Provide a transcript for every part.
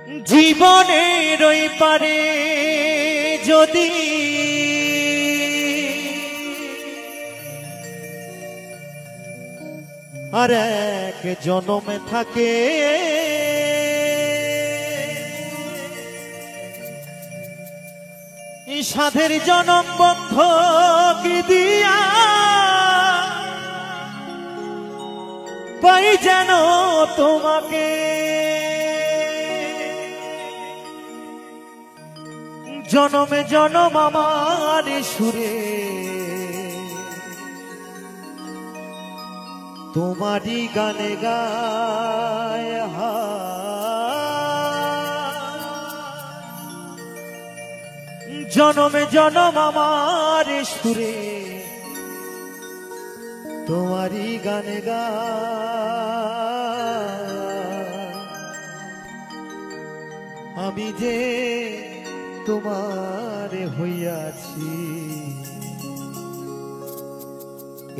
জীবনের ওই পারে যদি আর এক জনমে থাকে সাধের জনম বন্ধক দিয়া পাই যেন তোমাকে জনমে জনম আমার সুরে তোমারই গানে গায় জনমে জনম আমার সুরে তোমারই গানে গায় আমি যে তোমার হইয়াছি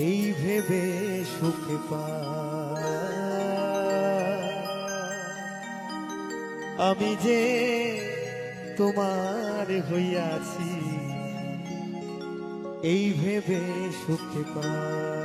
এই ভেবে সুখে পাই আমি যে তোমার হইয়াছি এই ভেবে সুখে পাই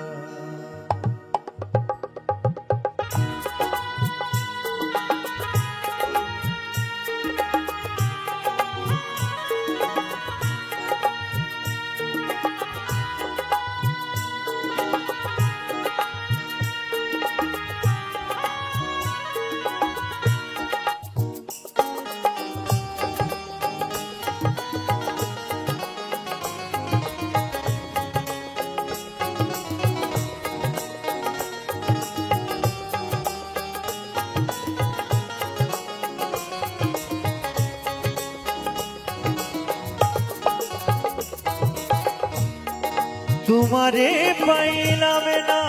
তোমারে পাইলাম না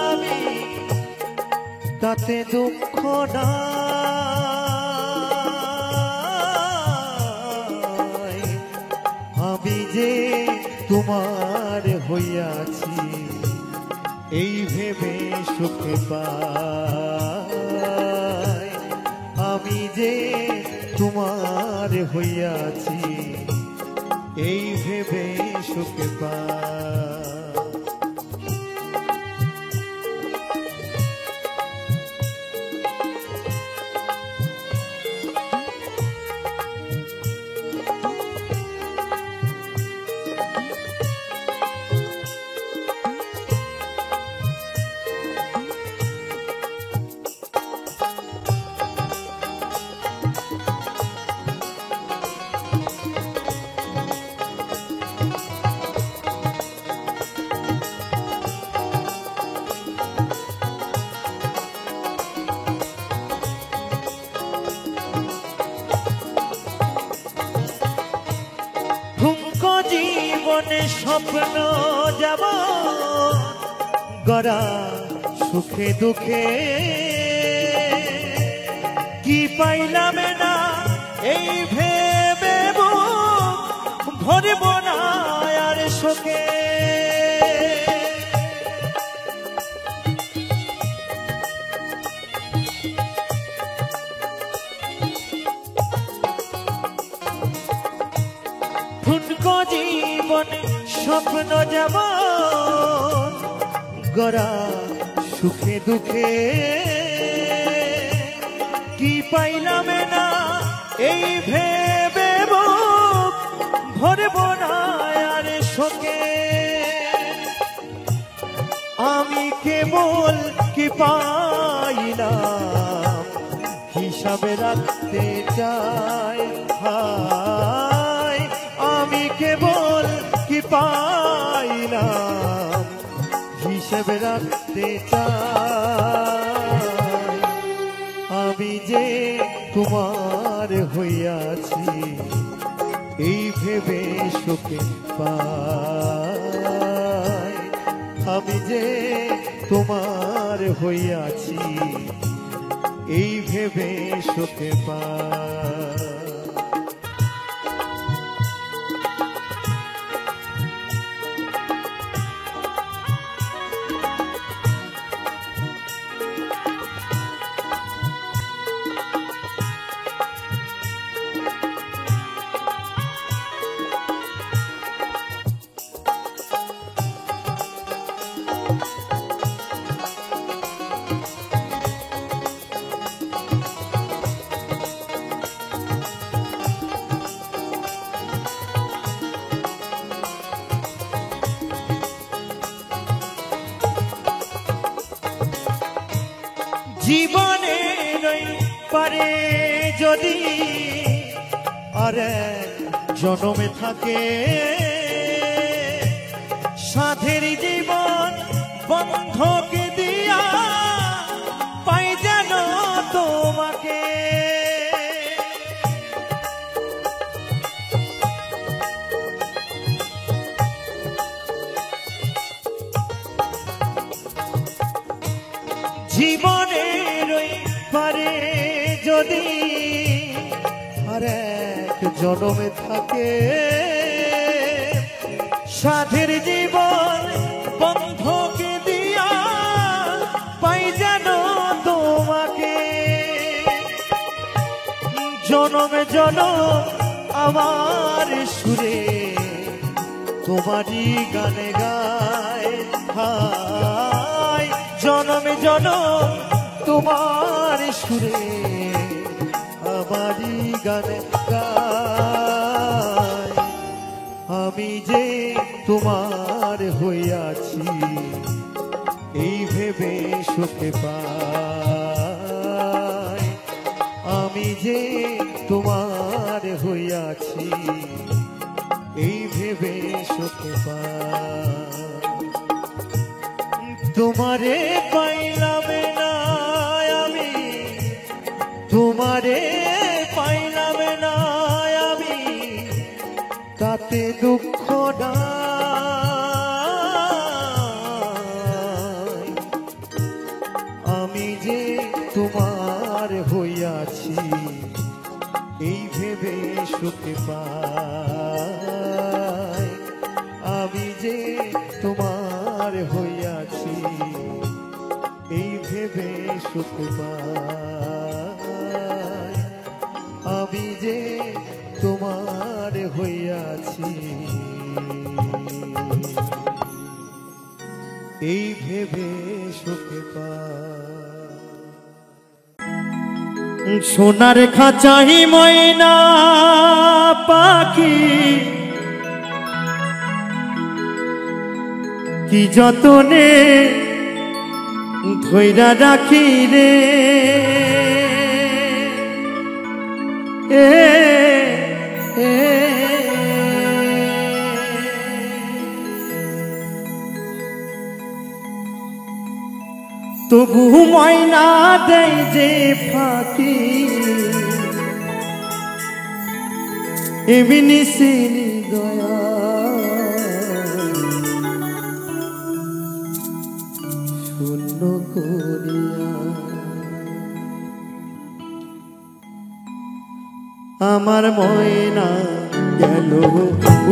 আমি তাতে দুঃখ নাই আমি যে তোমার হইয়াছি এই ভেবে সুখে পাই আমি যে তোমার হইয়াছি এই ভেবে সুখে পাই জীবনে স্বপ্ন যাব গড়া সুখে দুঃখে কি পাইলাম না এই ভেবে ভরব না আর শোকে জীবনে স্বপ্ন যাব গড়া সুখে দুঃখে কি পাইলাম না এই ভেবে ভরব না আর শোকে আমি কেবল কি পাইলাম হিসাবে রাখতে চাই আমি কেবল কি পাইলাম হিসেবে রাখতে চাই আমি যে তোমার হইয়াছি এই ভেবে সুখে পাই আমি যে তোমার হইয়াছি এই ভেবে সুখে পাই জীবনের পারে যদি আর জনমে থাকে সাথের জীবন বন্ধকে দিয়া পাই যেন তোমাকে। জীবনের পারে যদি আর এক জনমে থাকে সাথের জীবন বন্ধকে দিয়া পাই যেন তোমাকে। জনমে জনম আমার সুরে তোমারই গানে গায় হায়। জনমে জনম তোমার সুরে আমারই গানে গায়। আমি যে তোমার হইয়াছি এই ভেবে সুখে পাই। আমি যে তোমার হইয়াছি এই ভেবে সুখে পাই। তোমারে পাইলাম না আমি, তোমারে পাইলাম না আমি, তাতে দুঃখ নাই। আমি যে তোমার হইয়াছি এই ভেবে সুখে পাই। আমি যে তোমার হইয়াছি এই ভেবে সুখ পাই। আমি যে তোমার হইয়াছি এই ভেবে সুখ পাই। সোনার খাঁচাই ময়না পাখি কি যতনে ধইরা রাখি রে তবু ময়না দেয় যে ফাঁকি এমনি সিনি দয়া শূন্য করিয়া। আমার ময়না গেল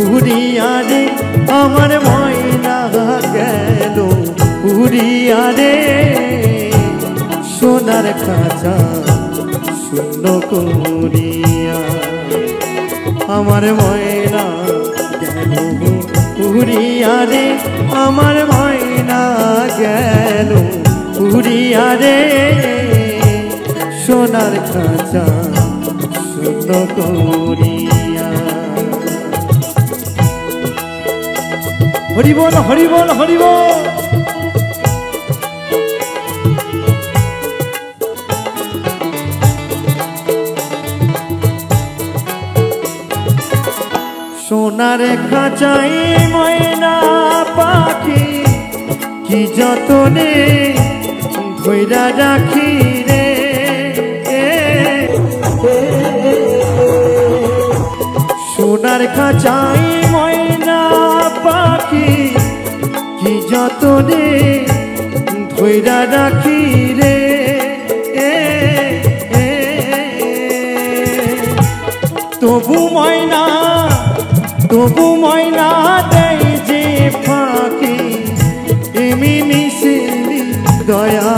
উড়িয়া রে, আমার ময়না গেল উড়িয়া রে, সোনার খাঁচা শূন্য করিয়া। আমার ময়না গেল উড়িয়া রে, আমার ময়না গেল উড়িয়া রে, সোনার খাঁচা শূন্য করিয়া। হরি বল হরি বল হরি বল। সোনার খাঁচাই ময়না পাখি কি যতনে ধইরা রাখি রে, সোনার খাঁচাই ময়না পাখি কি যতনে ধইরা রাখি রে, তবু ময়না দেয় যে ফাঁকি এমনি সিনি দয়া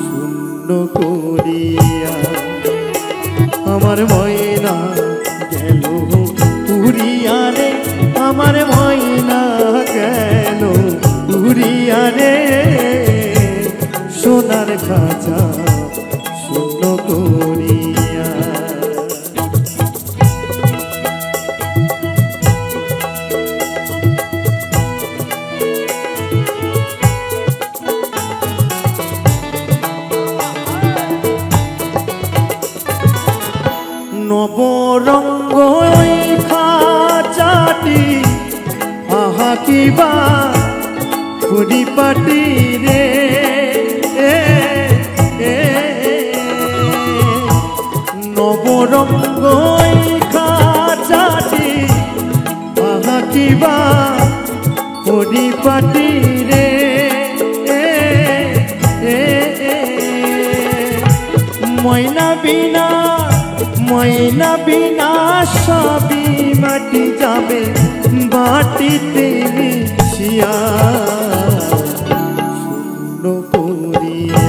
শূন্য করিয়া। আমার ময়না গেল উড়িয়া রে, আমার ময়না গেল উড়িয়া রে, সোনার খাঁচা শূন্য করিয়া। নবরঙ্গ খাঁচাটি আহা কিবা পরিপাটি রে নবরঙ্গ খাঁচাটি আহা কিবা পরিপাটি রে ময়না বিনা সবই মাটি যাবে বাটিতে মিশিয়া শূন্য করিয়া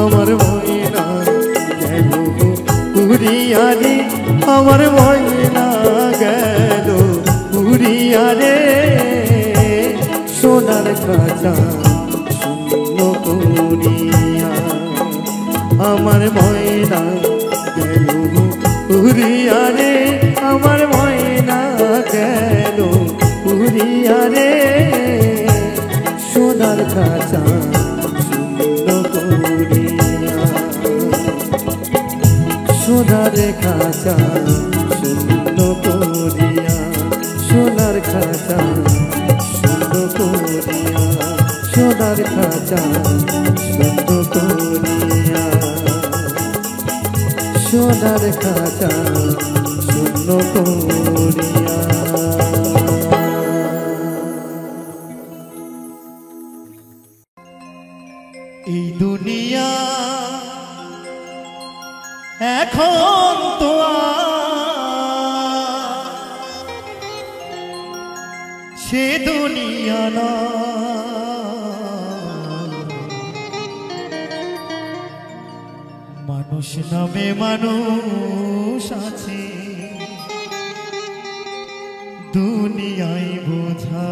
আমার ময়না গেল উড়িয়া রে আমার ময়না গেল উড়িয়া রে সোনার খাঁচা শূন্য করিয়া আমার ময়না গেল উড়িয়া রে আমার ময়না গেল উড়িয়া রে সোনার খাঁচা শূন্য করিয়া সোনার খাঁচা শূন্য করিয়া সোনার খাঁচা শূন্য করিয়া সোনার খাঁচা শূন্য করিয়া সোনার খাঁচা শূন্য করিয়া এই দুনিয়া এখন তো সে দুনিয়া না মানুষ নামে মানুষ আছে দুনিয়ায় বোঝা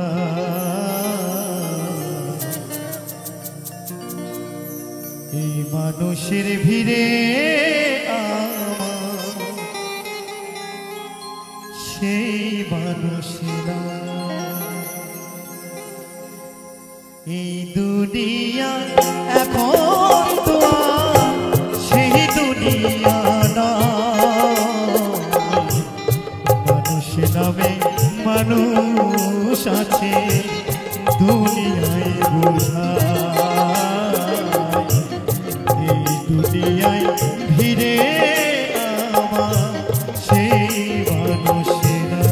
এই মানুষের ভিড়ে আমার সেই মানুষেরা এই দুনিয়া এখন তো সেই দুনিয়া না মানুষ নামে মানুষ আছে দুনিয়ায় বোঝা এই দুনিয়ায় ভিড়ে আমার সেই মানুষেরা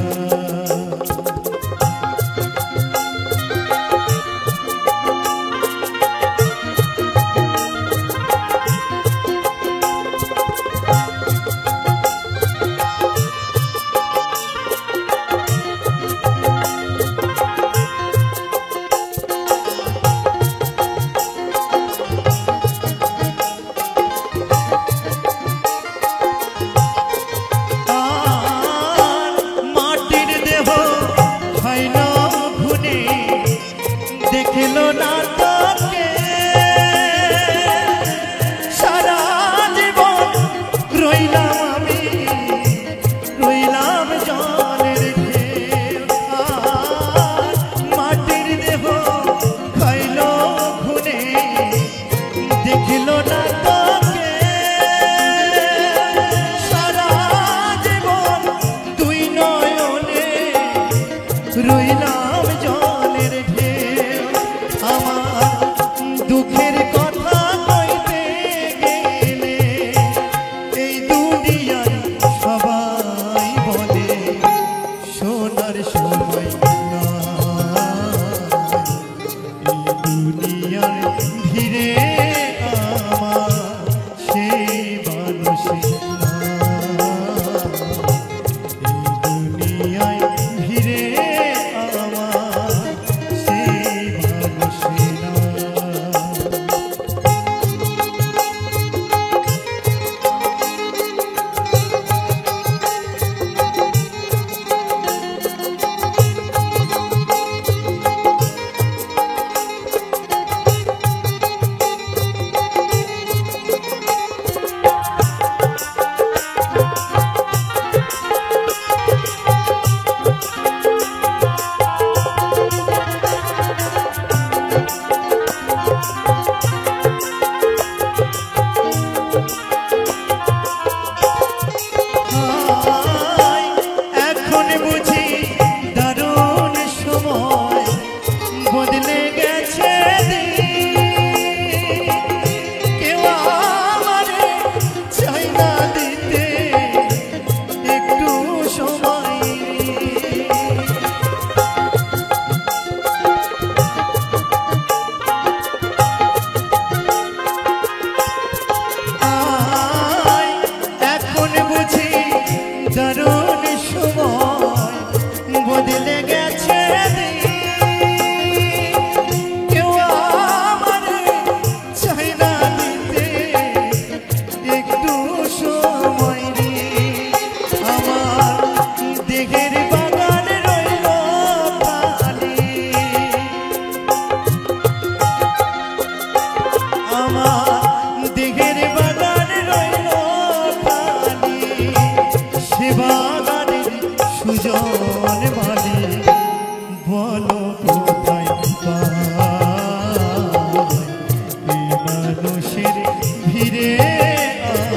ভিড়ে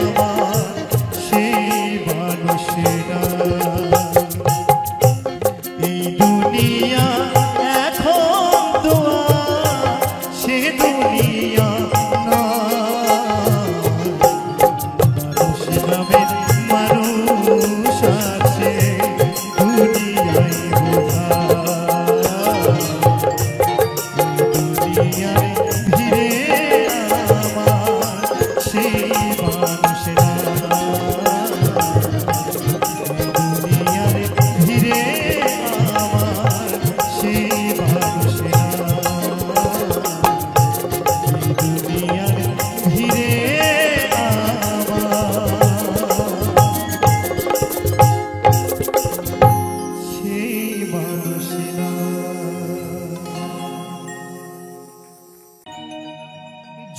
আমার সেই মানুষেরা। এই দুনিয়া এখন দোয়া সে দুনিয়া না, মানুষ নামে মানুষ আছে দুনিয়ায় বোঝা। দুনিয়ায় ভিড়ে আমার সেই মানুষেরা। দুনিয়ায় ভিড়ে আমার সেই মানুষেরা। দুনিয়ায় ভিড়ে সেই মানুষেরা।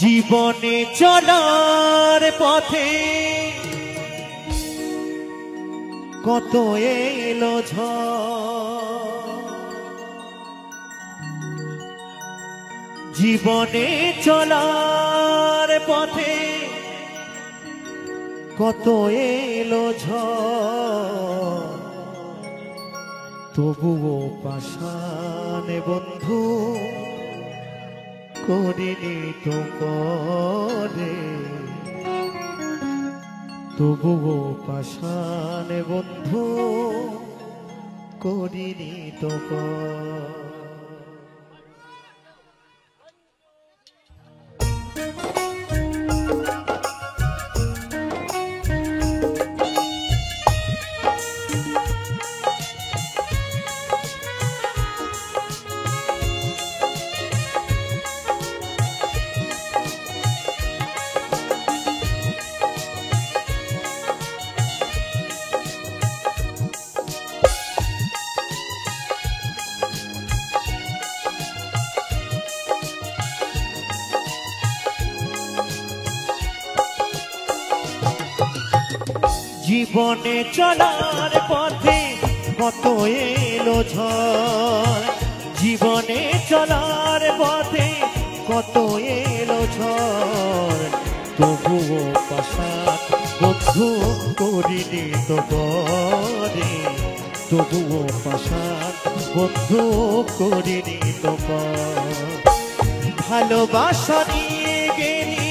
জীবনে চলার পথে কত এলো ঝড়, জীবনে চলার পথে কত এলো ঝড়, তবুও পাষাণে বন্ধু করিনি তো করে, তবুও পাষাণে বন্ধু করিনি তো করে। জীবনে চলার পথে কত এলো ঝড়, জীবনে চলার পথে কত এলো ঝড়, তবুও পাষাণ বন্ধু করিনি তো করে, তবুও পাষাণ বন্ধু করিনি তো করে। ভালোবাসা নিয়ে গেলি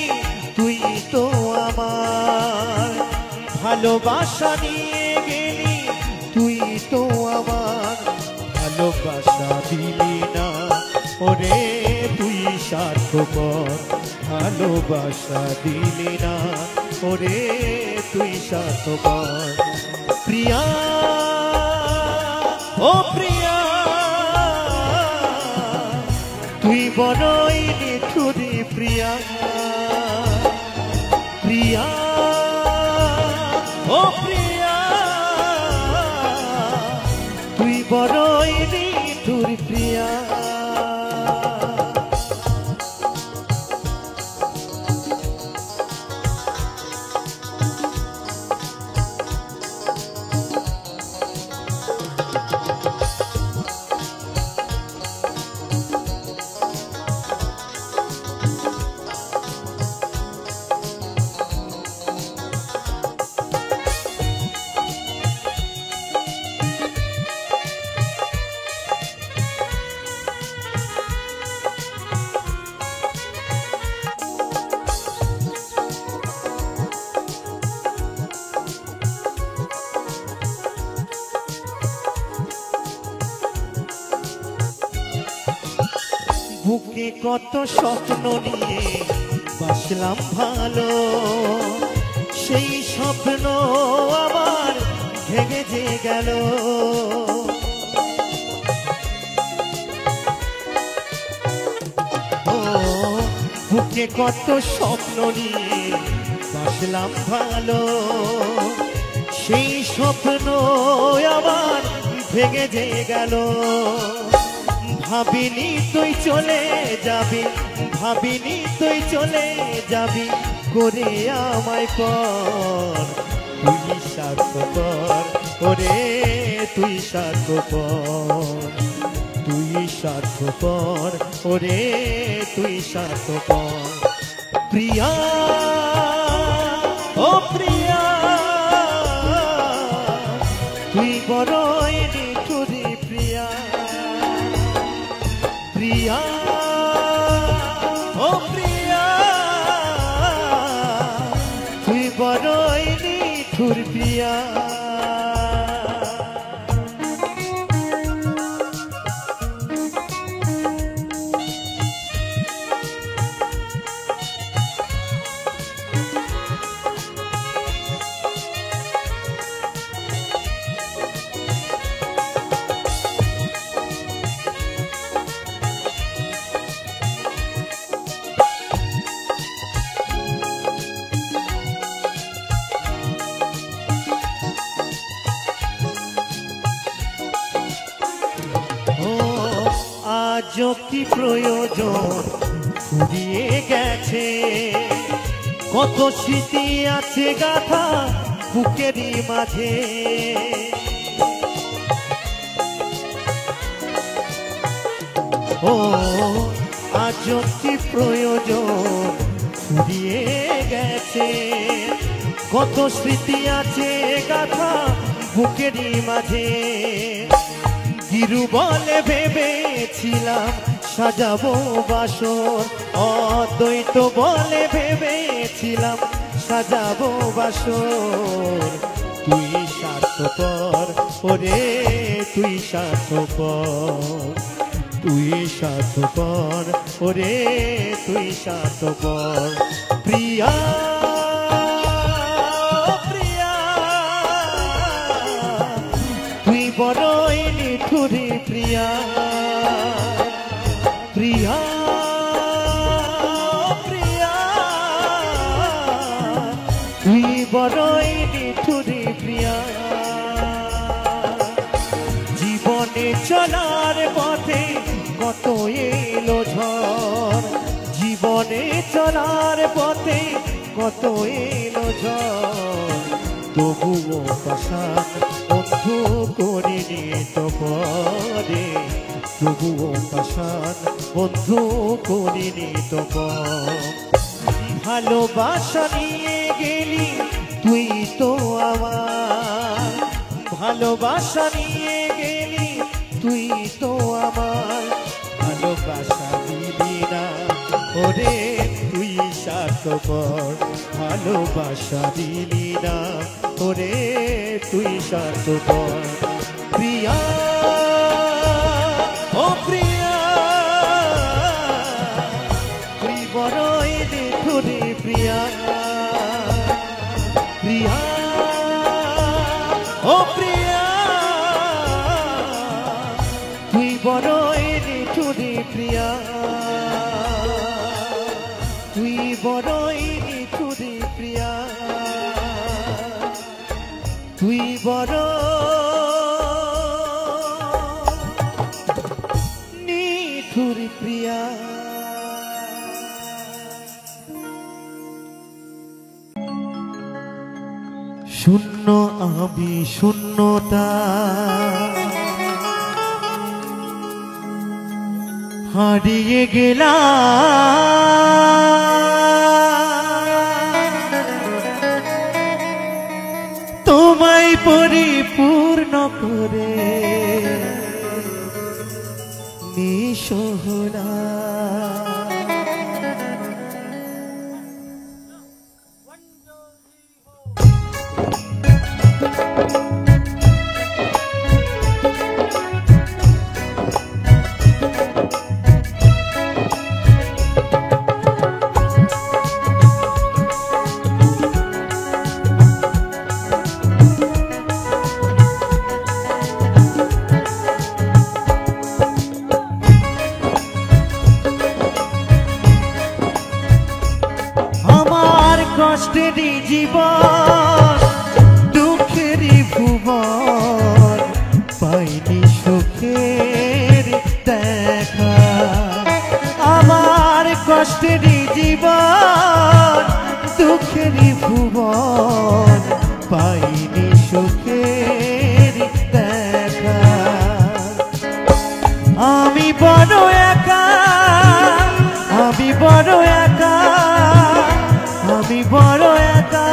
তুই তো আমার, ভালোবাসা নিয়ে গেলি তুই তো আমার, ভালোবাসা দিলি না ওরে তুই স্বার্থপর, ভালোবাসা দিলি না ওরে তুই স্বার্থপর। প্রিয়া ও প্রিয়া তুই বড়ই নিঠুরি প্রিয়া, প্রিয়া ও প্রিয়া তুই বড়ই নিঠুর প্রিয়া। বুকে কত স্বপ্ন নিয়ে বাসলাম ভালো, সেই স্বপ্ন আমার ভেঙে যে গেল। ও বুকে কত স্বপ্ন নিয়ে বাসলাম ভালো, সেই স্বপ্ন আমার ভেঙে যে গেল। ভাবিনি তুই চলে যাবি, ভাবিনি তুই চলে যাবি করে আমায় পর, তুই স্বার্থপর ওরে তুই স্বার্থপর, তুই স্বার্থপর ওরে তুই স্বার্থপর। প্রিয়া বড়ই নিঠুর প্রিয়া। আজ কি প্রয়োজন ফুরিয়ে গেছে, কত স্মৃতি আছে গাথা বুকেরই মাঝে। ও আজ কি প্রয়োজন ফুরিয়ে গেছে, কত স্মৃতি আছে গাথা বুকেরই মাঝে। গিরু বলে ভেবেছিলাম সাজাবো বাসর, অদ্বৈত বলে ভেবেছিলাম সাজাবো বাসর। তুই স্বার্থপর ওরে তুই স্বার্থপর, তুই স্বার্থপর ওরে তুই স্বার্থপর। প্রিয়া প্রিয়া তুই বড়ই নিঠুরি প্রিয়া। প্রিয়া প্রিয়া তুই বড়ই নিঠুরি প্রিয়া। জীবনে চলার পথে কত এলো ঝড়, জীবনে চলার পথে কত এলো ঝড়। তবুও পাশান বন্ধু করিনি তো পরে, তবুও পাশান বন্ধু করিনি তো পর। ভালোবাসা নিয়ে গেলি তুই তো আমার, ভালোবাসা নিয়ে গেলি তুই তো আমার। ভালোবাসা দিবি না ওরে তুই স্বার্থপর, ভালোবাসা দিবি না ওরে তুই স্বার্থপর। প্রিয়া ও প্রিয়া তুই বড়ই নিঠুরি প্রিয়া। প্রিয়া ও প্রিয়া তুই বড়ই নিঠুরি প্রিয়া। তুই বড়ই নিঠুরি প্রিয়া, তুই বড় নিঠুরি প্রিয়া। শূন্য আমি শূন্যতা হারিয়ে গেলাম, তোমায় পরিপূর্ণ করে নিঃস্ব হলাম। কষ্টেরই জীবন দুঃখেরই ভুবন, পাইনি সুখের দেখা। আমার কষ্টেরই জীবন দুঃখেরই ভুবন, পাইনি সুখের দেখা। আমি বড় একা, আমি বড় একা, আমি বড় একা,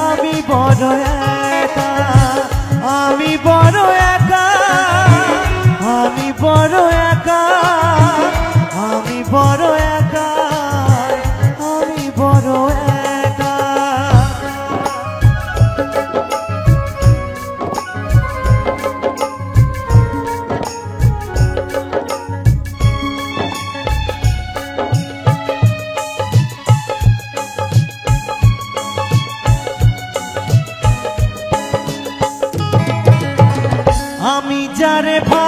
আমি বড় একা, আমি বড় একা, আমি বড় একা, আমি বড় একা, আমি বড় একা।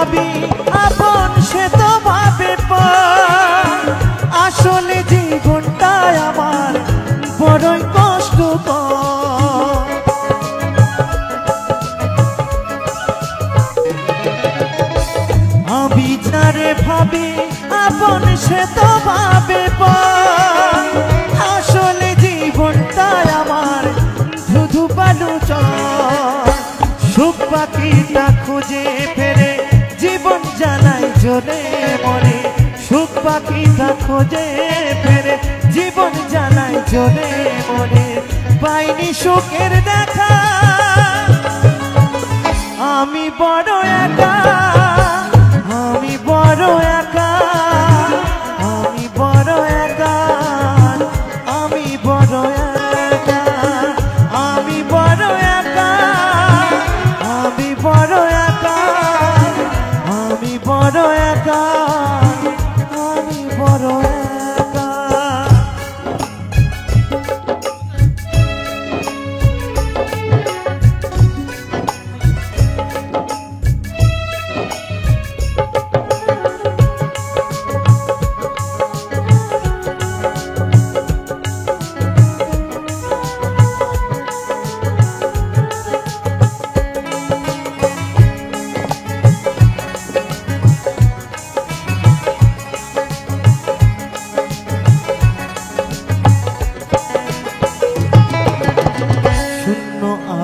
ভাবি আপন সে তো ভাবে পর, আসলে জীবনটাই আমার বড়ই কষ্টকর। আমি যারে ভাবি আপন সে তো ভাবে পর, আসলে জীবনটাই আমার শুধু বালুচর। সুখ পাখিটা খুঁজে ফেরে জীবন জ্বালায় জ্বলে মরে, সুখ পাখিটা খোঁজে ফেরে জীবন জ্বালায় জ্বলে মরে। পাইনি সুখের দেখা আমি বড় একা, আমি বড় একা, আমি বড় একা, আমি বড় একা, আমি বড় একা, আমি বড় একা, আমি বড় একা, আমি বড় একা।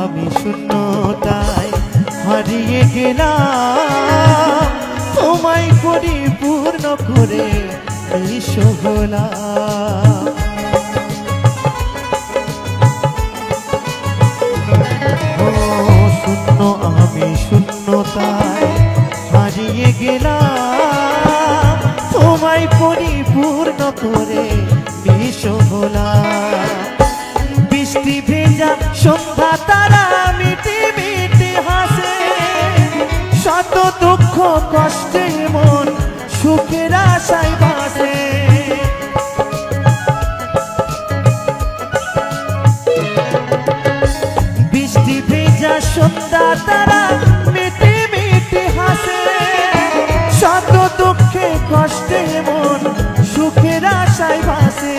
আমি শূন্যতায় হারিয়ে গেলাম, তোমায় পরিপূর্ণ করে এসো গোলাম। ও শূন্য আমি শূন্যতায় হারিয়ে গেলাম, তোমায় পরিপূর্ণ করে এসো গোলাম। বৃষ্টি ভেজা সন্ধ্যা তারা মিটি মিটি হাসে, শত দুঃখ কষ্টে মন সুখের আশায় বাসে। বৃষ্টি ভেজা সন্ধ্যা তারা মিটি মিটি হাসে, শত দুঃখে কষ্টে মন সুখের আশায় বাসে।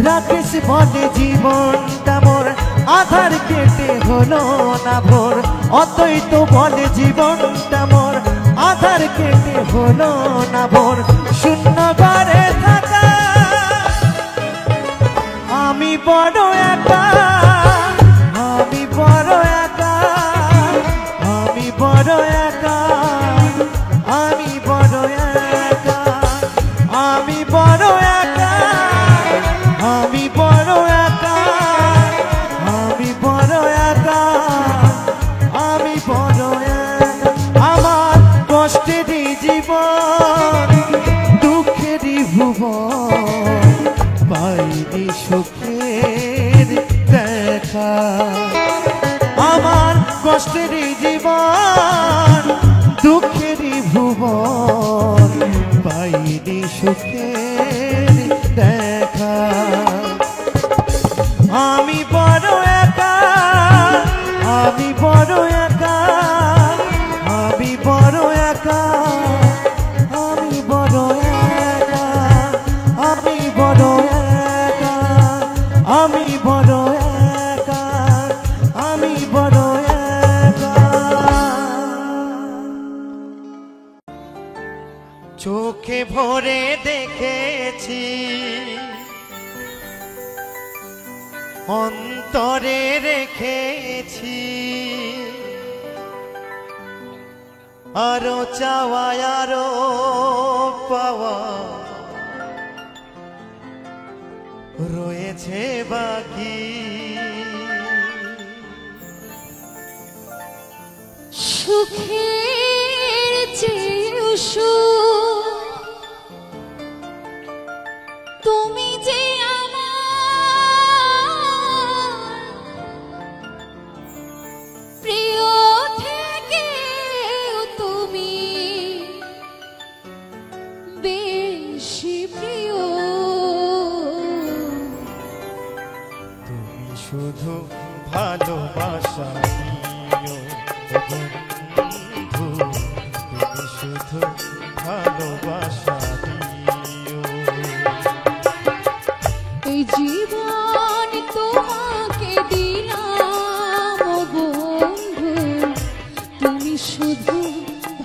রাকেশ বলে জীবনটা মোর আধার কেটে হলো না ভোর, অদ্বৈত বলে জীবনটা মোর আধার কেটে হলো না ভোর। শূন্য ঘরে থাকা আমি বড় একা, আমি বড় একা, আমি বড় একা, আমি বড় একা, আমি বড় একা, আমি বড় একা, আমি বড় একা, আমি বড় একা। আমার কষ্টেরই জীবন দুঃখেরই ভুবন, পাইনি সুখের দেখা। আমার কষ্টেরই জীবন দুঃখেরই ভুবন, পাইনি সুখের দেখা। আমি বড় একা, আমি বড় একা, আমি বড় একা, আমি বড় একা, আমি বড় একা, আমি বড় একা, আমি বড় একা। চোখে ভরে দেখেছি, অন্তরে রেখেছি, আরো চাওয়া আরো পাওয়া রয়েছে বাকি। সুখের চেয়েও সুখ তুমি যে আমার প্রিয়, থেকেও তুমি বেশি প্রিয়। তুমি শুধু ভালোবাসা দিও বন্ধু, ভালোবাসা দিও। এই জীবন তোমাকে দিলাম ও বন্ধু, তুমি শুধু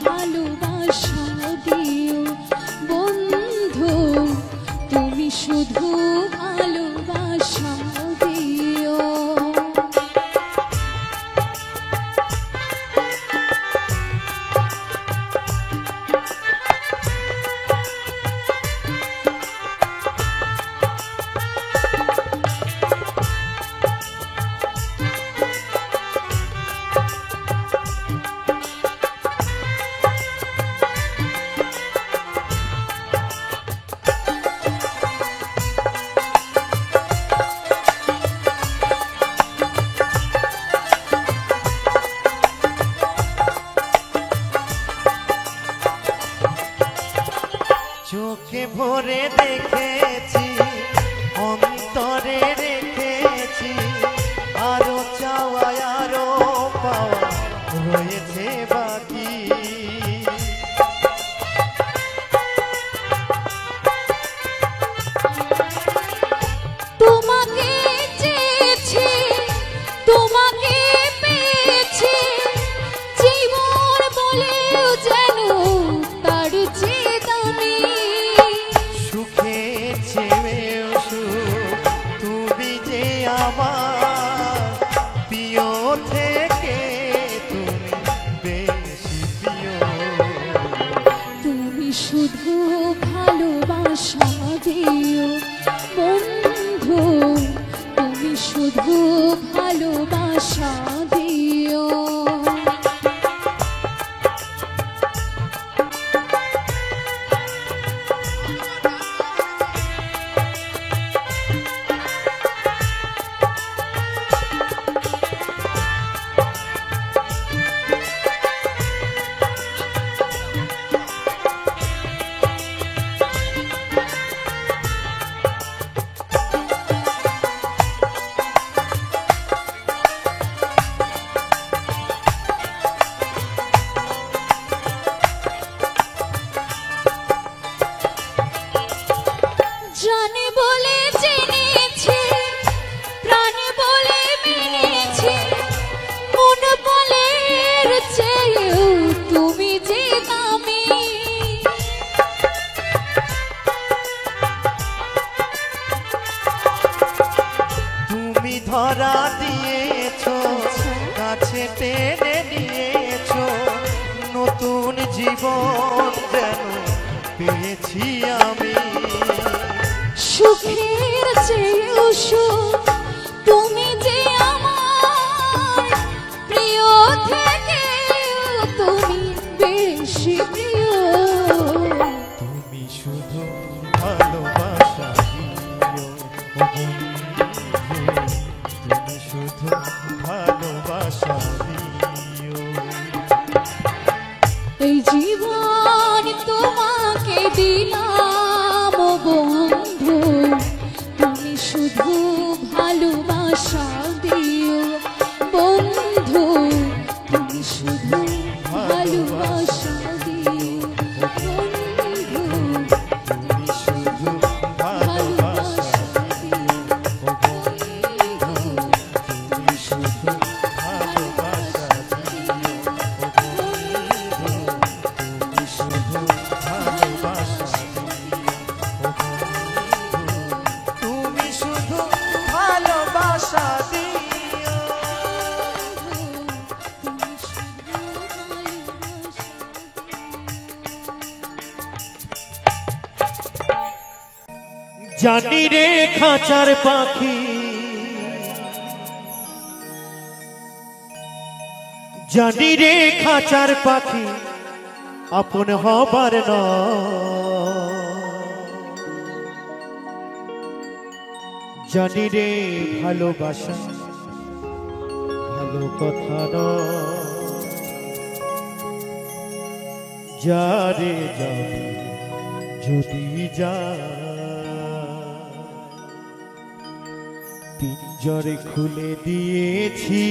ভালোবাসা দিও। বন্ধু তুমি শুধু ভালোবাসা দিও। চোখে ভরে দেখেছি, অন্তরে রেখেছি, আরো চাওয়া আরো পাওয়া রয়েছে বাকি। তোমাকে চেয়েছি, তোমাকে পেয়েছি, জীবন বলেও যেন তার চেয়ে দামি। সুখে চেয়েও সুখ, তুমি যে আমার প্রিয় থেকে তুমি বেশি প্রিয়। তুমি শুধু ভালোবাসা দিও বন্ধু, তুমি শুধু ভালোবাসা দিও। জানি বলে জেনেছি, প্রাণ বলে মেনেছি, মন বলে চেয়েও তুমি যে দামি। তুমি ধরা দিয়েছো, কাছে টেনে নিয়েছো, নতুন জীবন যেন পেয়েছি আমি। সুখের চেয়েও সুখ, তুমি যে আমার প্রিয় থেকে তুমি বেশি প্রিয়। তুমি শুধু ভালোবাসা দিও ও বন্ধু, তুমি শুধু ভালোবাসা দিও। এই জীবন তোমাকে দিলাম ও বন্ধু, তুমি শুধু ভালোবাসা দিও। বন্ধু তুমি শুধু ভালোবাসা দিও। বন্ধু তুমি শুধু ভালোবাসা দিও ও বন্ধু, তুমি শুধু ভালোবাসা দিও ও বন্ধু, তুমি শুধু ভালোবাসা দিও ও বন্ধু, তুমি শুধু ভালোবাসা দিও। জানি রে খাঁচার পাখি, জানি রে খাঁচার পাখি আপন হবার নয়। জানি রে ভালোবাসা ভালো কথা নয়। যারে যাবে যদি যা, পিঞ্জরে খুলে দিয়েছি,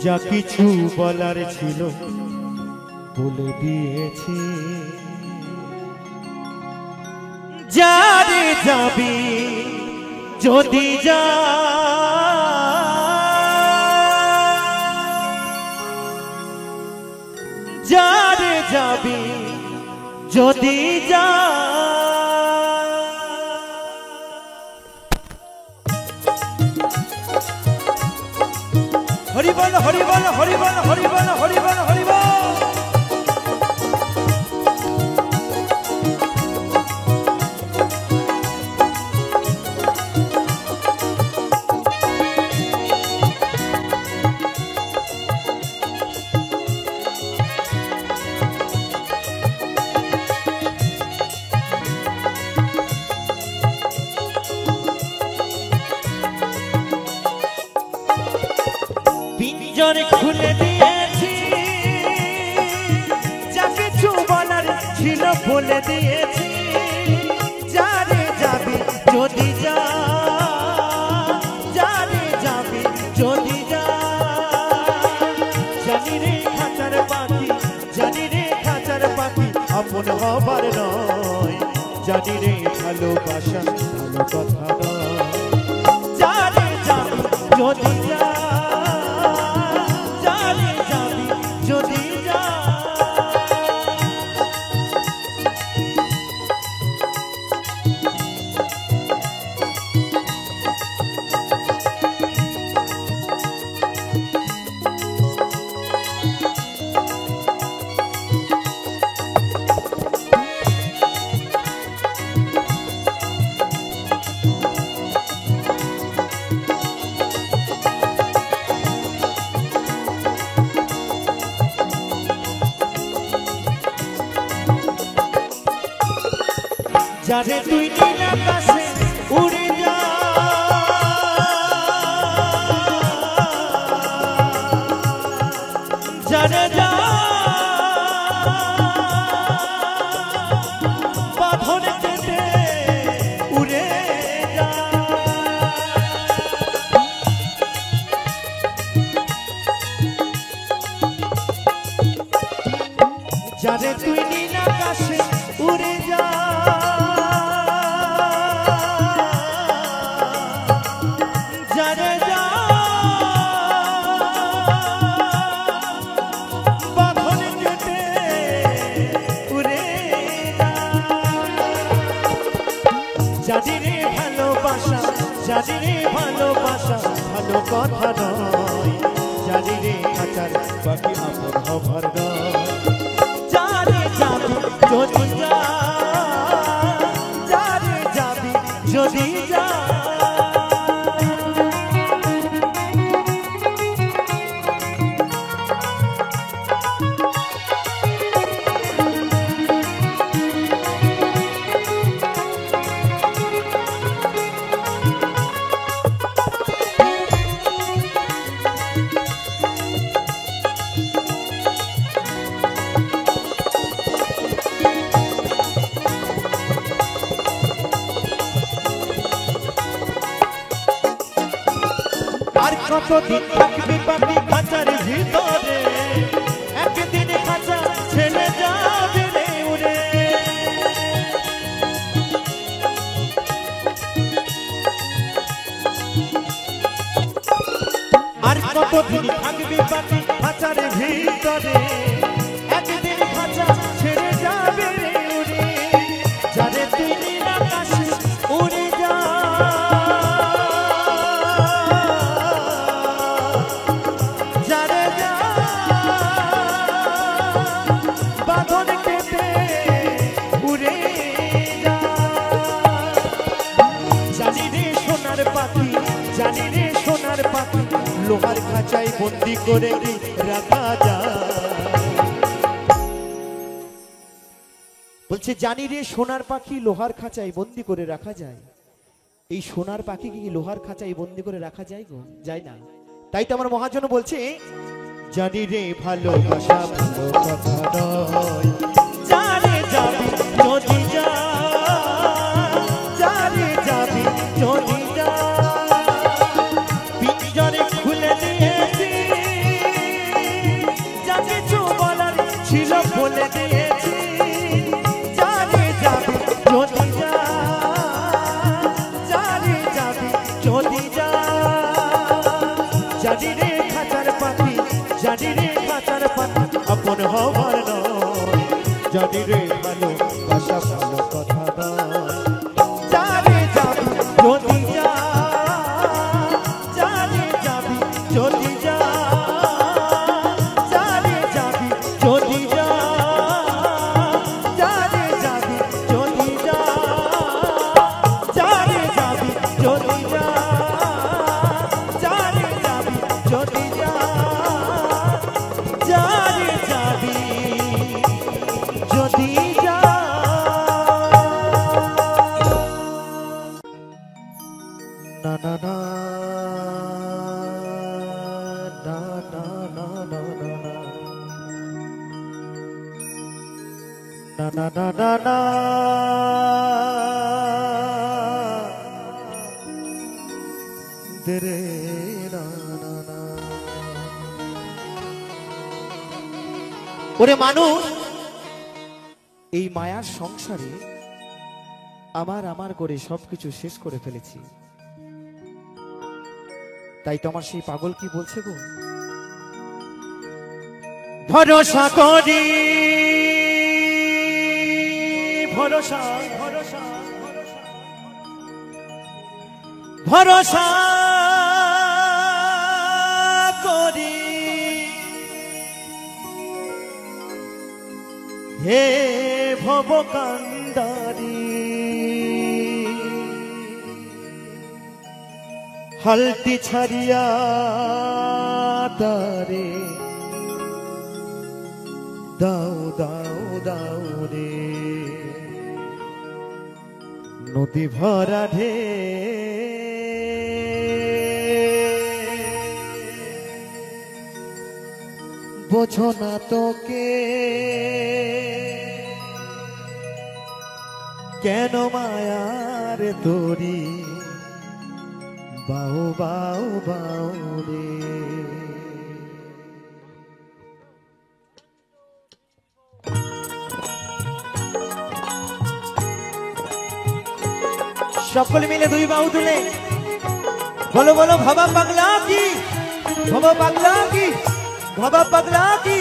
যা কিছু বলার ছিল বলে দিয়েছি। যারে যাবি যদি যা, যারে যাবি যদি যা, হরি বল হরি বল হরি বল হরি বল হরি বল হরি বল। পিঞ্জর খুলে দিয়েছি, যা কিছু বলার ছিল বলে দিয়েছি। যারে যাবি যদি যা, যারে যাবি যদি যা। জানি রে খাঁচার পাখি, জানি রে খাঁচার পাখি আপন হবার নয়। জানি রে ভালোবাসা ভালো কথা নয়। যারে যাবি যদি যা, যারে যাবি যদি যা। যারে তুই নীল আকাশে উড়ে যা, যারে যা বাঁধন কেটে উড়ে যা। যারে তুই নীল আকাশে উড়ে যা, যারে যা বাঁধন কেটে উড়ে যা। জানি রে ভালোবাসা, জানি রে ভালোবাসা ভালো কথা নয়। জানি রে খাঁচার পাখি আপন হবার নয়। যারে যাবি যদি যা, যারে যাবি যদি যা। আর কতদিন থাকবি পাখি খাঁচার ভিতরে, একদিন খাঁচা ছেড়ে যাবে রে উড়ে। আর কতদিন থাকবি পাখি খাঁচার ভিতরে, একদিন খাঁচা ছেড়ে যাবে রে উড়ে। যারে তুই নীল আকাশে উড়ে যা, যারে যা বাঁধন কেটে উড়ে যা। জানি রে সোনার পাখি, জানি রে সোনার পাখি লোহার খাঁচায় বন্দি করে রাখা যায়। বলছে জানি রে সোনার পাখি লোহার খাঁচায় বন্দি করে রাখা যায়। এই সোনার পাখি কি লোহার খাঁচায় বন্দি করে রাখা যায় গো? যায় না। তাই তো আমার মহাজন বলছে জানি রে ভালোবাসা ভালো কথা নয়। যারে যাবি যদি যা, যারে যাবি যদি যা। পিঞ্জরে খুলে দিয়েছি, জানি রে ভালো বাসা ভালো কথা নয় জানি যাবি যদি যা জানি যাবি যদি যা জানি যাবি যদি যা জানি যাবি যদি যা জানি যাবি যদি যা জানি যাবি যদি যা জানি যাবি যদি যা না না না না না না না না না না না না রে না না না ওরে মানুষ এই মায়ার সংসারে আমার করে সবকিছু শেষ করে ফেলেছি তাই তো আমার সেই পাগল কি বলছে গো ভরসা করি ভরসা ভরসা ভরসা করি হে ভবকান্দারি হালটি ছাড়িয়া তারে দাও দাও দাও রে নদী ভরা ঢে বোঝো না তোকে কেন মায়ার তোরি বাউ বাউ বাউ রে সকলে মিলে দুই বাহু তুলে বলো বলো ভাবা পাগলা কি ভাবা পাগলা কি ভাবা পাগলা কি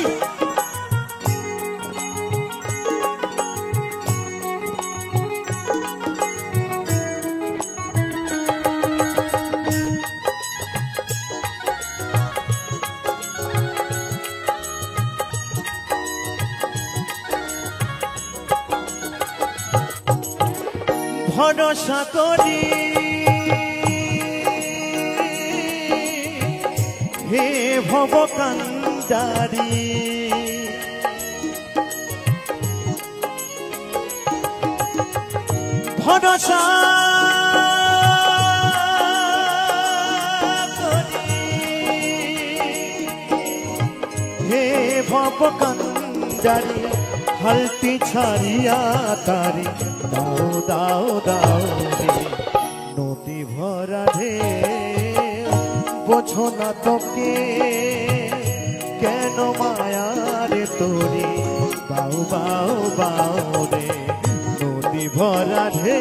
ভরসা করি হে ভবকান্দারি ভরসা করি হে ভবকান্দারি হালতি ছাড়িয়া তারি দাও দাও দাও রে নদী ভরা ঢে বোঝো না তোকে কেন মায়ার তোরে বাউ বাউ বাউ রে নদী ভরা ঢে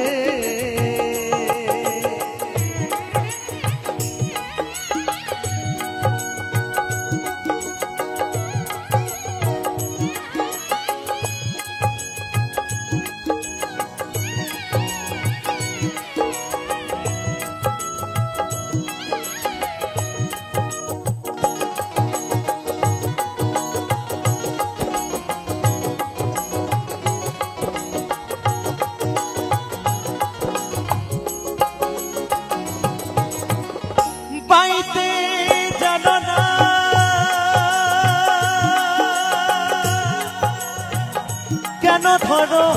পাইতে জানো না কেন ধরো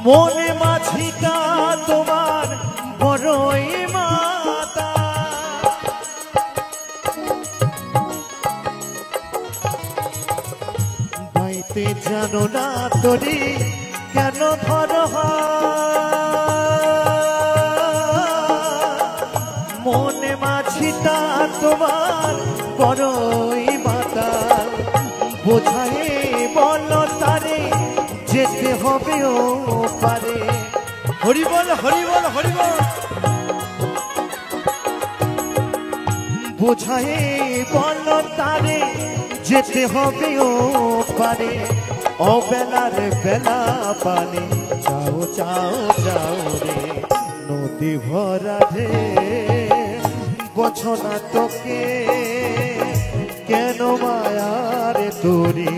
মনে মাঝিটা তোমার বড়ই মাতা পাইতে জানো না তোরি কেন ধরো মনে মাঝিটা তোমার বড়ই মাতা বোঝায় বলো তারে যেতে হবে ও পারে হরি বল হরি বল হরি বল বোঝায় বলো তারে যেতে হবে ও পারে অবেলার বেলা পানে যাও যাও যাও রে নদী ভরা রে বোঝো না তোকে কেন মায়ার তোরে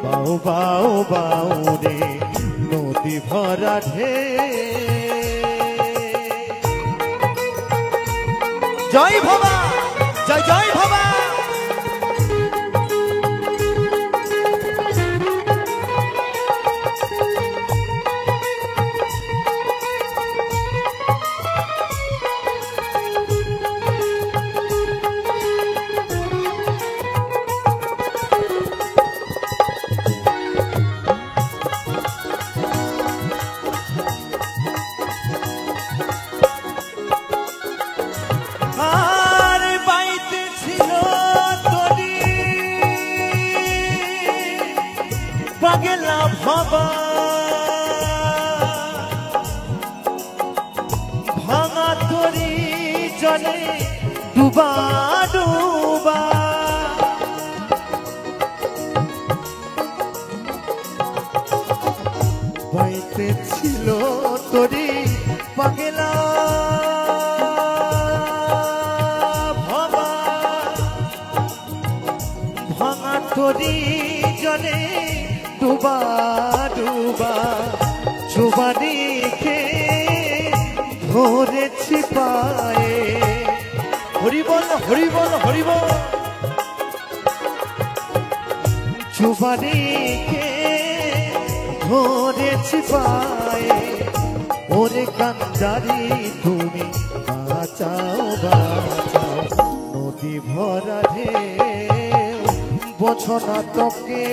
বাউ বাউ বাউ রে নদী ভরা রে জয় ভবা জয় জয় ভবা পাগলা ভবা ভাঙা তরি জলে ডুবা ডুবা বাইতে ছিল তরি পাগলা ভবা ভাঙা তরি জলে ডুবা ডুবা চুবানিকে ধরেছি পায়ে হরিবল হরিবল হরিবল চুবানিকে ধরেছি পায়ে ওরে কান্দারি তুমি বাঁচাও বাঁচাও নদী ভরা রে বোঝো না তোকে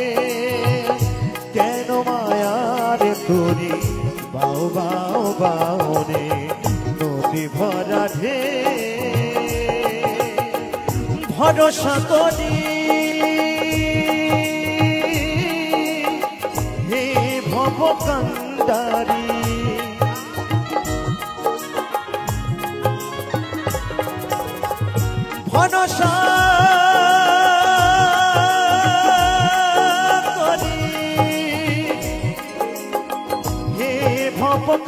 কেন মায়ার তোরে বাউ বাউ বাউ রে নদী ভরা রে ভরসা করি হে ভব কান্দারি ভরসা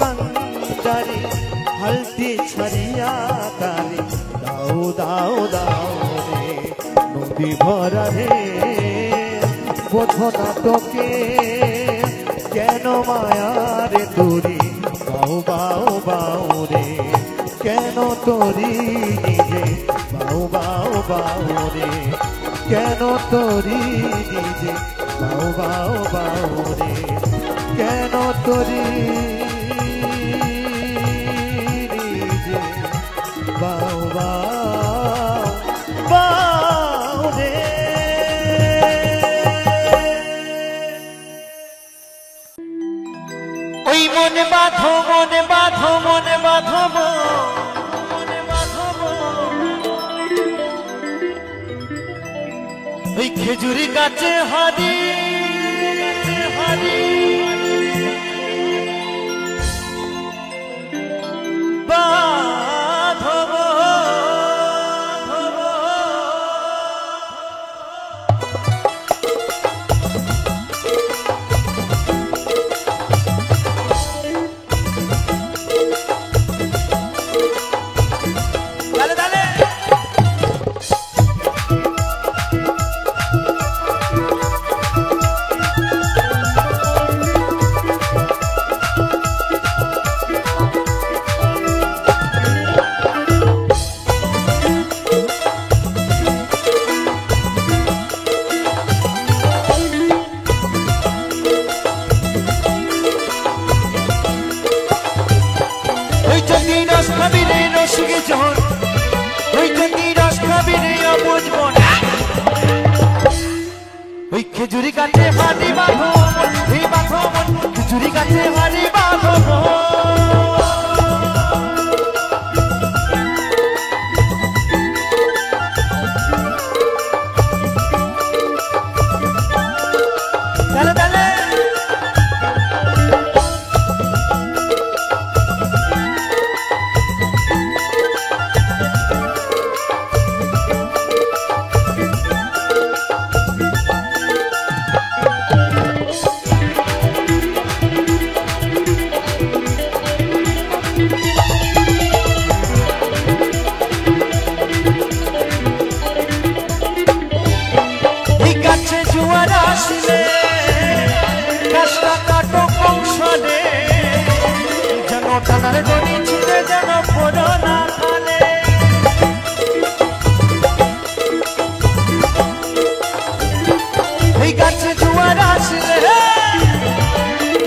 কান্দারে হলতে ছড়িয়া তারে দাও দাও দাও রে নদী ভরা রে বোঝো না তোকে কেন মায়ার তোরে বাউ বাউ বাউ রে কেন তোরি নিজে বাউ বাউ বাউ রে কেন তোরি নিজে বাউ বাউ বাউ রে কেন তোরি বাউ বাউ বাউ রে ওই মনে বাঁধো মনে বাঁধো মনে বাঁধো মনে বাঁধো ওই খেজুরি গাছে হারি হারি খেজুরি গাছে হারি বাঁধো হে বাঁধো খেজুরি গাছে হারি বাঁধো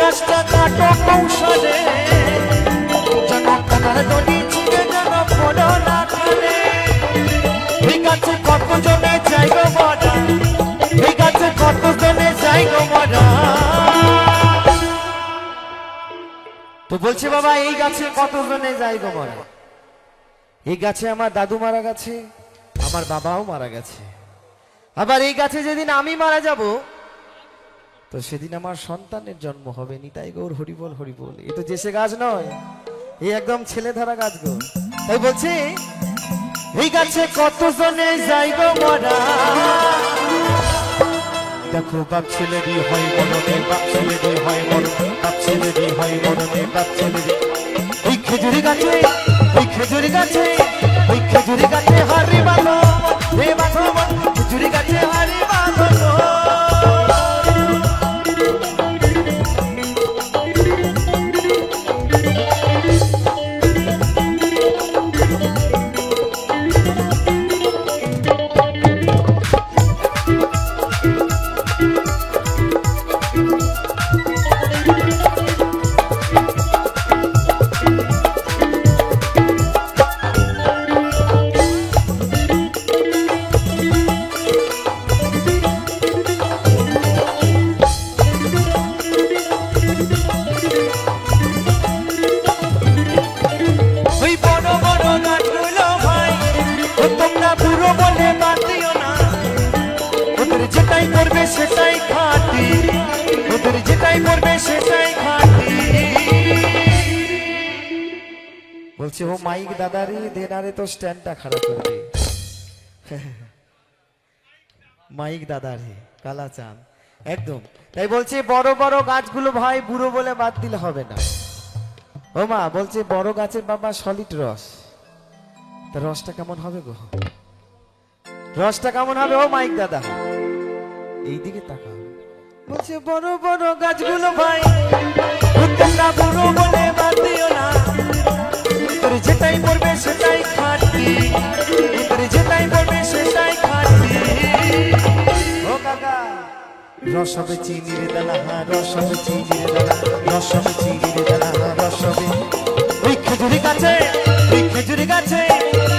গাছটা কাটো কৌশলে, যেন কানার দড়ি ছিঁড়ে যেন পড়ো না খালে। এই গাছে কত জনে যাই গো মরা, এই গাছে কত জনে যাই গো মরা। তো বলছে বাবা এই গাছে কত জনে যাই গো মরা। এই গাছে আমার দাদু মারা গেছে, আমার বাবাও মারা গেছে। আবার এই গাছে যেদিন আমি মারা যাব, তো সেদিন আমার সন্তানের জন্ম হবে। নিতাই গৌর হরিবল হরিবল। এ তো জেসে গাছ নয়, এই একদম ছেলে ধরা গাছ গো। তাই বলছি এই গাছে কত জনে যাই গো মরা। দেখো বাপ ছেলেরই হয় মরণে, বাপ ছেলেরই হয় মরণে, বাপ ছেলেরই হয় মরণে, বাপ ছেলেরই। ওই খেজুরি গাছে, ওই খেজুরি গাছে, ওই খেজুরি গাছে হারি বাঁধো হে বাঁধো, খেজুরি গাছে হারি বাঁধো। সেটাই খাটি, ওদের যেটাই করবে সেটাই খাটি। বলছে ও মাইক দাদারি দেনারে তো স্ট্যান্ডটা খারাপ করে দে। মাইক দাদারি কালা চাঁদ একদম। তাই বলছে বড় বড় গাছগুলো ভাই বুড়ো বলে বাদ দিলে হবে না। ও মা বলছে বড় গাছের বাবা সলিড রস, তা রসটা কেমন হবে গো, রসটা কেমন হবে ও মাইক দাদা? এইদিকে তাকাও। বলছে বড় বড় গাছগুলো ভাই তোমরা বুড়ো বলে বাদ দিও না, তোর যেটাই পড়বে সেটাই খাটি, তোর যেটাই পড়বে সেটাই খাটি। ও কাকা রস হবে চিনির দানা, রস হবে চিনির দানা, রস হবে চিনির দানা, রস হবে। ওই খেজুরি গাছে, ওই খেজুরি গাছে,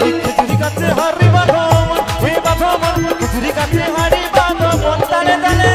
ওই খেজুরি গাছে হারি বাঁধো হে বাঁধো, খেজুরি গাছে হারি বাঁধো মন তালে তালে।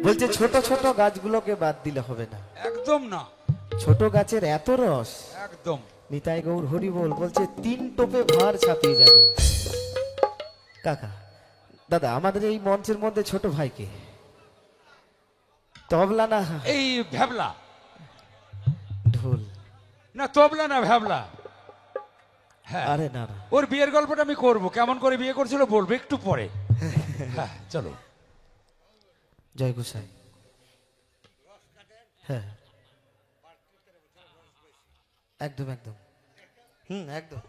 বলছে ছোট ছোট গাছগুলোকে বাদ দিলে হবে না, একদম না। ছোট গাছের এত রস একদম। নিতাই গৌর হরি বল। বলছে 3 টোপে ভার ছাপিয়ে যাবে। কাকা দাদা আমাদের এই মঞ্চের মধ্যে ছোট ভাইকে তবলা না এই ভ্যাবলা, ঢোল না তবলা না ভ্যাবলা। হ্যাঁ আরে না না, ওর বিয়ের গল্পটা আমি করব, কেমন করে বিয়ে করছিল বলবো একটু পরে। হ্যাঁ চলো। জয় গোসাই। হ্যাঁ একদম একদম, একদম।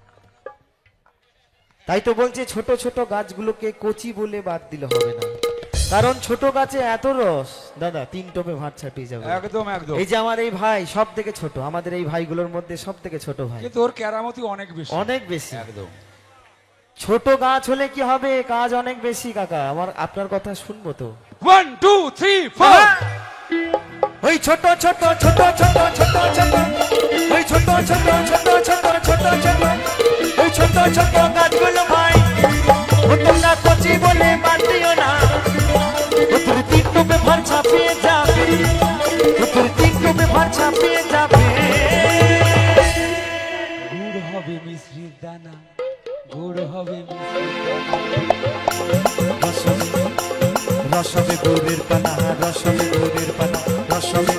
তাই তো বলছে ছোট ছোট গাছগুলোকে কচি বলে বাদ দিলে হবে না, কারণ ছোট গাছে এত রস দাদা 3 টোপে ভাত ছাপিয়ে যাবে। একদম একদম। এই যে আমার এই ভাই সব থেকে ছোট, আমাদের এই ভাইগুলোর মধ্যে সব থেকে ছোট ভাই, কিন্তু ওর কেরামতি অনেক বেশি, অনেক বেশি। একদম। ছোট গাছ হলে কি হবে, কাজ অনেক বেশি। কাকা আমার আপনার কথা শুনবো তো। 1 2 3 4। ওই ছোট ছোট ছোট ছোট ছোট ছোট, ওই ছোট ছোট ছোট ছোট ছোট ছোট, ওই ছোট ছোট গাছগুলো ভাই ও তোমরা কচি বলে বাদ দিও না, তোর 3 টোপে ভার ছাপিয়ে যাবে, তোর 3 টোপে ভার ছাপিয়ে যাবে। হবে মিশ্রির দানা, গুড় হবে মিশ্রির দানা। রসবে গুড়ের পানা, রসবে গুড়ের পানা, রসবে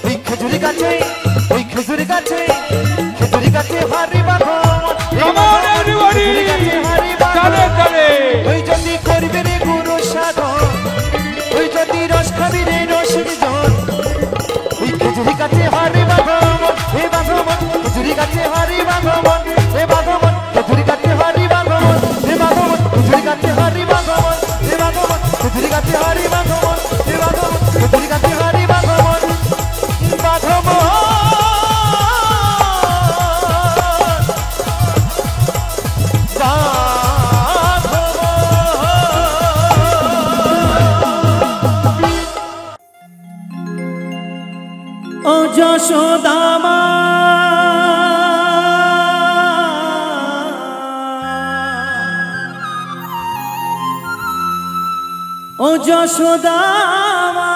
ওই খেজুরি গাছে, ওই খেজুরি গাছে, খেজুরি গাছে হারি বাঁধো। Come on everybody! তালে তালে! ওই যদি করবে রে গুরু সাধন, ওই যদি রস খাবি রে রসের জন, ওই খেজুরি গাছে হারি বাঁধো, হে বাঁধো মন, খেজুরি গাছে হারি বাঁধো মন, হে বাঁধো মন, খেজুরি গাছে হারি বাঁধো মন, হে বাঁধো মন, খেজুরি গাছে হারি বাঁধো মন, হে বাঁধো মন, খেজুরি গাছে হারি বাঁধো মন, হে বাঁধো মন, খেজুরি গাছে হারি বাঁধো মন, বাঁধো মন। ও যশোদামা ও যশোদামা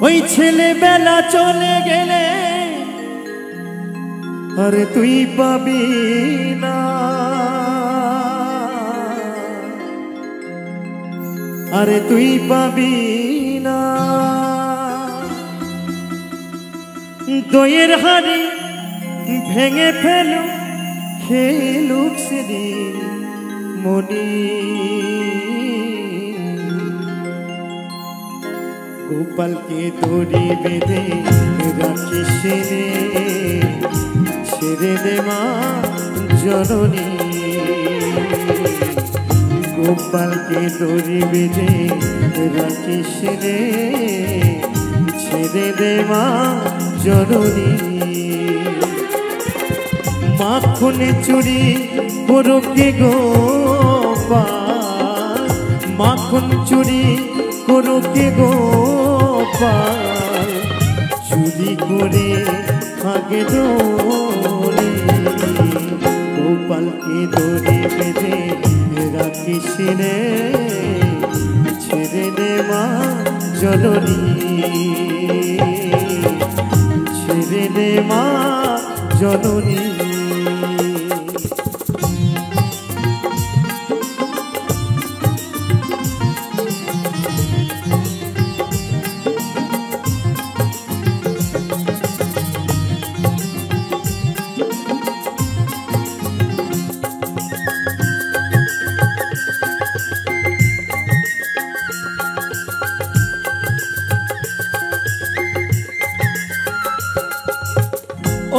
ওই ছেলেবেলা চলে গেলে আরে তুই পাবি না, আরে তুই পাবি না। দইয়ের হাড়ি ভেঙে ফেলু, খেলুক সেদিন মনি। গোপালকে দড়ি বেঁধে রাখিস রে, ছেড়ে দে মা জননী। গোপালকে দড়ি বেঁধে রাখিস রে, ছেড়ে দে মা জননী। মাখনে চুরি করোকে গোপাল, মাখন চুরি করোকে গোপাল, চুরি করে আগে দোলে। গোপালকে দড়ি বেঁধে রাখিস রে, ছেড়ে দে মা জননী, ছেড়ে দে মা জননী।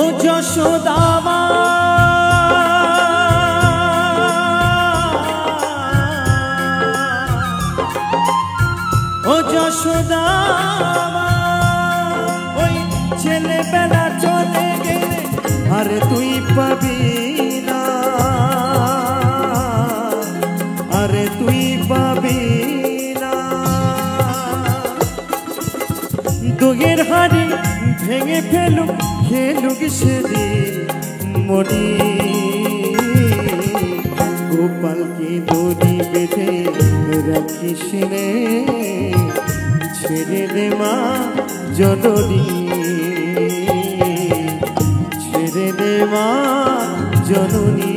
ও যশোদামা ও যশোদামা ওই ছেলেবেলা চলে গেলে আরে তুই পাবি না, আরে তুই পাবি না। দইয়ের হাড়ি ভেঙে ফেলুক, খেলুক সেদিন মনি। গোপালকে দড়ি বেঁধে রাখিস রে, ছেড়ে দে মা জননী, ছেড়ে দে মা জননী।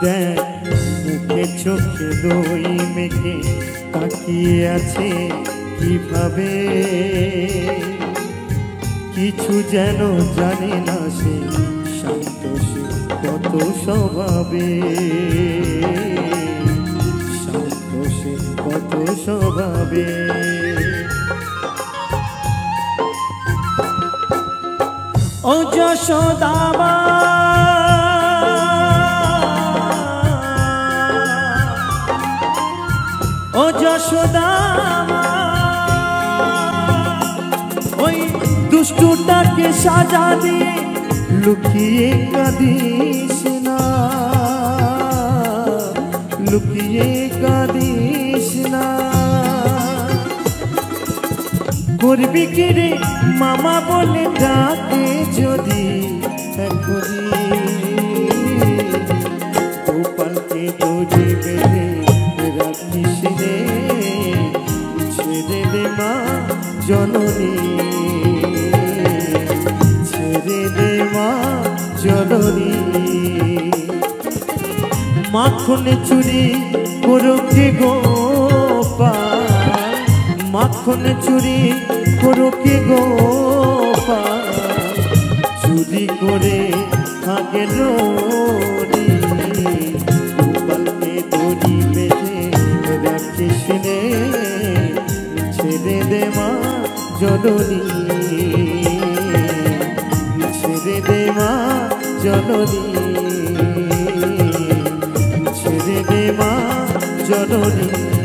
দেখ মুখে চোখে দই মেখে তাকিয়ে আছে কিভাবে, কিছু যেন জানে না সে, শান্ত সে কত স্বভাবে, শান্ত সে কত স্বভাবে। ও যশোদামা ও যশোদামা ওই দুষ্টুটাকে সাজা দিয়ে লুকিয়ে কাঁদিস করবি কি রে মামা বলে ডাকে যদি এখনই গোপালকে দড়ি বেঁধে রাখিস রে ছেড়ে দে মা জননী ছেড়ে দে মা জননী মাখন চুরি করোকে গোপাল মাখন চুরি করোকে গোপাল চুরি করে আগেল গোপালকে দড়ি বেঁধে রাখিস রে ছেড়ে দে মা জননী ছেড়ে দে মা জননী ছেড়ে দে মা জননী।